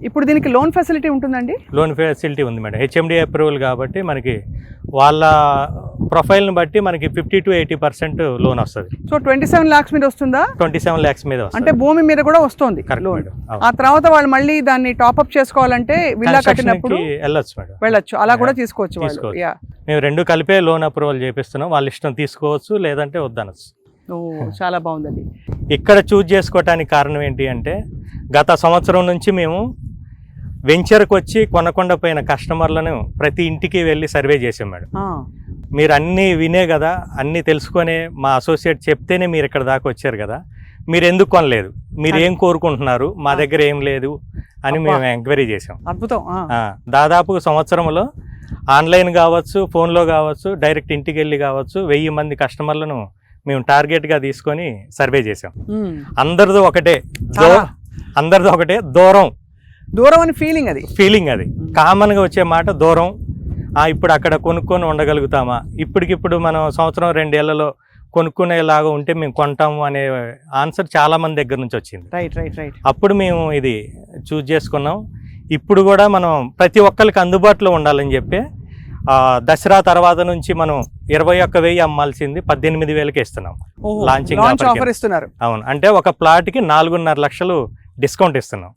ఇప్పుడు దీనికి loan facility ఉంటుందండి? లోన్ ఫెసిలిటీ ఉంది మేడం, హెచ్ఎండి అప్రూవల్ కాబట్టి మనకి వాళ్ళ ప్రొఫైల్ని బట్టి మనకి 50 to 80% లోన్ వస్తుంది. సో 27 lakhs మీద వస్తుందా? 27 lakhs మీద వస్తుంది. అంటే భూమి మీద కూడా వస్తుంది లోన్. ఆ తర్వాత వాళ్ళు మళ్ళీ దాన్ని టాప్అప్ చేసుకోవాలంటే విల్లా కట్టినప్పుడు వెళ్ళొచ్చు, అలా కూడా తీసుకోవచ్చు వాళ్ళు. మేము రెండు కలిపే లోన్ అప్రూవల్ చేపిస్తున్నాం, వాళ్ళ ఇష్టం తీసుకోవచ్చు లేదంటే వద్దనొచ్చు. చాలా బాగుందండి. ఇక్కడ చూజ్ చేసుకోవటానికి కారణం ఏంటి అంటే గత సంవత్సరం నుంచి మేము వెంచర్కి వచ్చి కొనకుండా పోయిన కస్టమర్లను ప్రతి ఇంటికి వెళ్ళి సర్వే చేసాం మేడం. మీరు అన్నీ వినే కదా, అన్నీ తెలుసుకొనే మా అసోసియేట్ చెప్తేనే మీరు ఇక్కడ దాకా వచ్చారు కదా, మీరు ఎందుకు కొనలేదు, మీరు ఏం కోరుకుంటున్నారు, మా దగ్గర ఏం లేదు అని మేము ఎంక్వైరీ చేసాం. అద్భుతం. దాదాపు సంవత్సరంలో ఆన్లైన్ కావచ్చు, ఫోన్లో కావచ్చు, డైరెక్ట్ ఇంటికి వెళ్ళి కావచ్చు 1000 మంది కస్టమర్లను మేము టార్గెట్గా తీసుకొని సర్వే చేసాం. అందరిది ఒకటే దూరం అని ఫీలింగ్ అది కామన్గా వచ్చే మాట దూరం. ఇప్పుడు అక్కడ కొనుక్కొని ఉండగలుగుతామా, ఇప్పటికిప్పుడు మనం సంవత్సరం 2 ఏళ్లలో కొనుక్కునేలాగా ఉంటే మేము కొంటాము అనే ఆన్సర్ చాలా మంది దగ్గర నుంచి వచ్చింది. రైట్. అప్పుడు మేము ఇది చూజ్ చేసుకున్నాం. ఇప్పుడు కూడా మనం ప్రతి ఒక్కరికి అందుబాటులో ఉండాలని చెప్పి దసరా తర్వాత నుంచి మనం 21,000 అమ్మాల్సింది 18,000కి ఇస్తున్నాం. లాంచింగ్ ఆఫర్ ఇస్తున్నారు. అవును, అంటే ఒక ప్లాట్కి 4.5 లక్షలు డిస్కౌంట్ ఇస్తున్నాం.